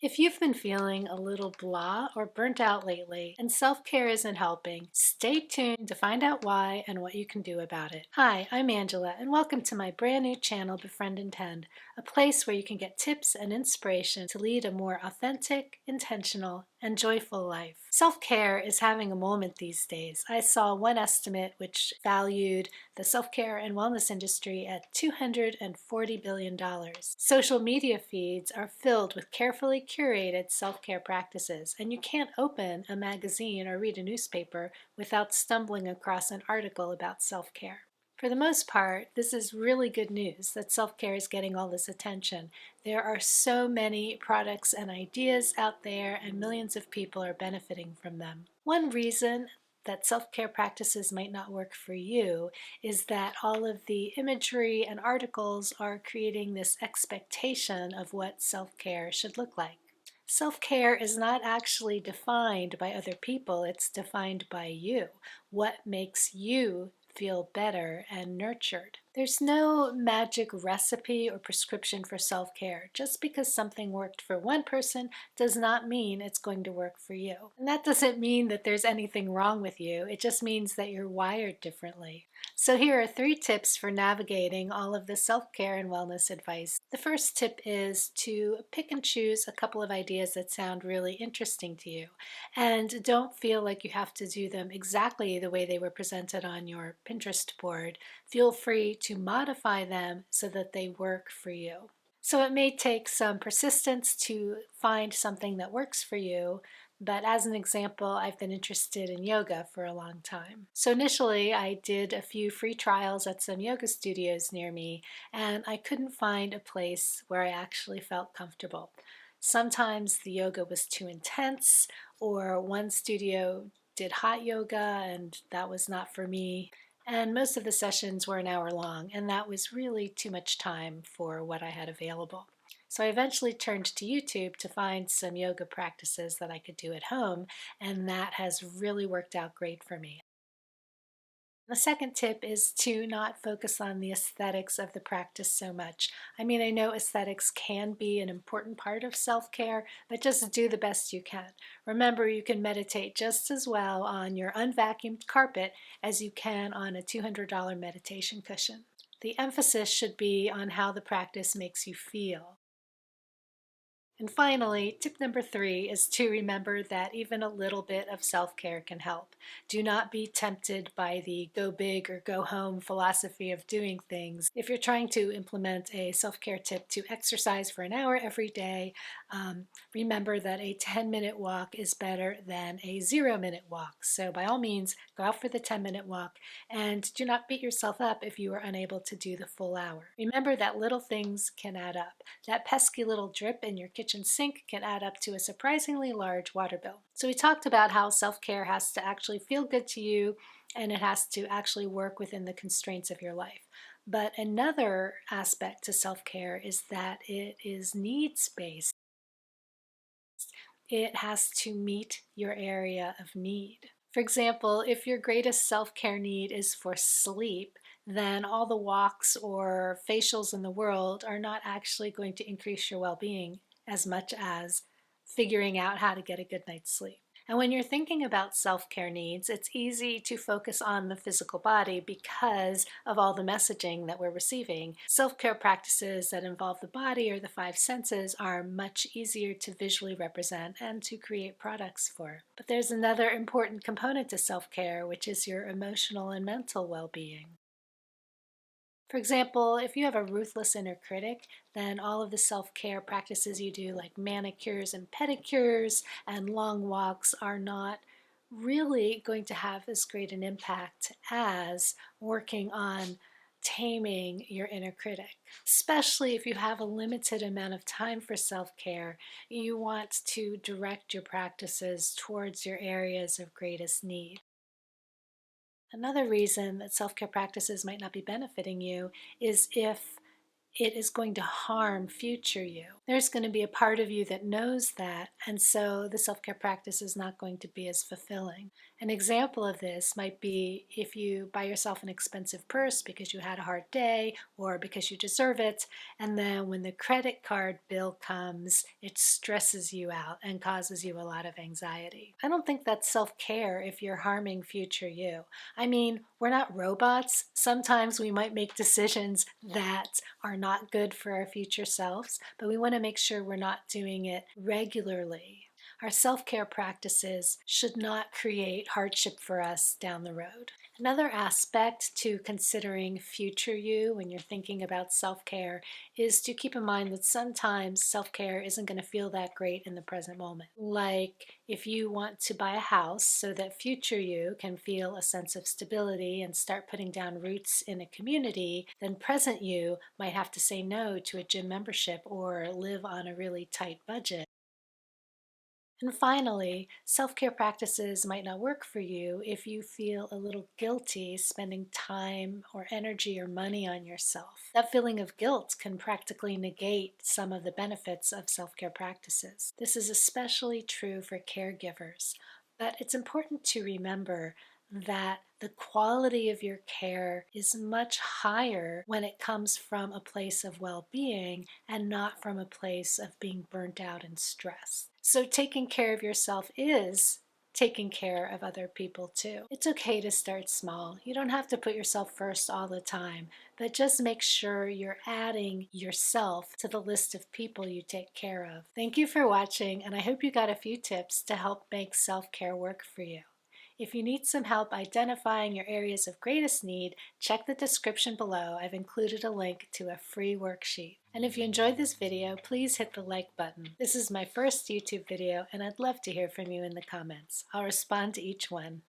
If you've been feeling a little blah or burnt out lately and self-care isn't helping, stay tuned to find out why and what you can do about it. Hi, I'm Angela, and welcome to my brand new channel, Befriend and Tend, a place where you can get tips and inspiration to lead a more authentic, intentional, and joyful life. Self-care is having a moment these days. I saw one estimate which valued the self-care and wellness industry at $240 billion. Social media feeds are filled with carefully curated self-care practices, and you can't open a magazine or read a newspaper without stumbling across an article about self-care. For the most part, this is really good news that self-care is getting all this attention. There are so many products and ideas out there, and millions of people are benefiting from them. One reason that self-care practices might not work for you is that all of the imagery and articles are creating this expectation of what self-care should look like. Self-care is not actually defined by other people, it's defined by you. What makes you feel better and nurtured? There's no magic recipe or prescription for self-care. Just because something worked for one person does not mean it's going to work for you. And that doesn't mean that there's anything wrong with you. It just means that you're wired differently. So here are 3 tips for navigating all of the self-care and wellness advice. The first tip is to pick and choose a couple of ideas that sound really interesting to you. And don't feel like you have to do them exactly the way they were presented on your Pinterest board. Feel free to modify them so that they work for you. So it may take some persistence to find something that works for you, but as an example, I've been interested in yoga for a long time. So initially, I did a few free trials at some yoga studios near me, and I couldn't find a place where I actually felt comfortable. Sometimes the yoga was too intense, or one studio did hot yoga, and that was not for me. And most of the sessions were an hour long, and that was really too much time for what I had available. So I eventually turned to YouTube to find some yoga practices that I could do at home, and that has really worked out great for me. The second tip is to not focus on the aesthetics of the practice so much. I mean, I know aesthetics can be an important part of self-care, but just do the best you can. Remember, you can meditate just as well on your unvacuumed carpet as you can on a $200 meditation cushion. The emphasis should be on how the practice makes you feel. And finally, tip number 3 is to remember that even a little bit of self-care can help. Do not be tempted by the go big or go home philosophy of doing things. If you're trying to implement a self-care tip to exercise for an hour every day, remember that a 10-minute walk is better than a 0-minute walk. So by all means, go out for the 10-minute walk and do not beat yourself up if you are unable to do the full hour. Remember that little things can add up. That pesky little drip in your kitchen sink can add up to a surprisingly large water bill. So we talked about how self-care has to actually feel good to you, and it has to actually work within the constraints of your life. But another aspect to self-care is that it is needs-based. It has to meet your area of need. For example, if your greatest self-care need is for sleep, then all the walks or facials in the world are not actually going to increase your well-being as much as figuring out how to get a good night's sleep. And when you're thinking about self-care needs, it's easy to focus on the physical body because of all the messaging that we're receiving. Self-care practices that involve the body or the 5 senses are much easier to visually represent and to create products for. But there's another important component to self-care, which is your emotional and mental well-being. For example, if you have a ruthless inner critic, then all of the self-care practices you do, like manicures and pedicures and long walks, are not really going to have as great an impact as working on taming your inner critic. Especially if you have a limited amount of time for self-care, you want to direct your practices towards your areas of greatest need. Another reason that self-care practices might not be benefiting you is if it is going to harm future you. There's going to be a part of you that knows that, and so the self-care practice is not going to be as fulfilling. An example of this might be if you buy yourself an expensive purse because you had a hard day or because you deserve it, and then when the credit card bill comes, it stresses you out and causes you a lot of anxiety. I don't think that's self-care if you're harming future you. I mean, we're not robots. Sometimes we might make decisions that are not good for our future selves, but we want to make sure we're not doing it regularly. Our self-care practices should not create hardship for us down the road. Another aspect to considering future you when you're thinking about self-care is to keep in mind that sometimes self-care isn't going to feel that great in the present moment. Like if you want to buy a house so that future you can feel a sense of stability and start putting down roots in a community, then present you might have to say no to a gym membership or live on a really tight budget. And finally, self-care practices might not work for you if you feel a little guilty spending time or energy or money on yourself. That feeling of guilt can practically negate some of the benefits of self-care practices. This is especially true for caregivers, but it's important to remember that the quality of your care is much higher when it comes from a place of well-being and not from a place of being burnt out and stressed. So taking care of yourself is taking care of other people too. It's okay to start small. You don't have to put yourself first all the time, but just make sure you're adding yourself to the list of people you take care of. Thank you for watching, and I hope you got a few tips to help make self-care work for you. If you need some help identifying your areas of greatest need, check the description below. I've included a link to a free worksheet. And if you enjoyed this video, please hit the like button. This is my first YouTube video, and I'd love to hear from you in the comments. I'll respond to each one.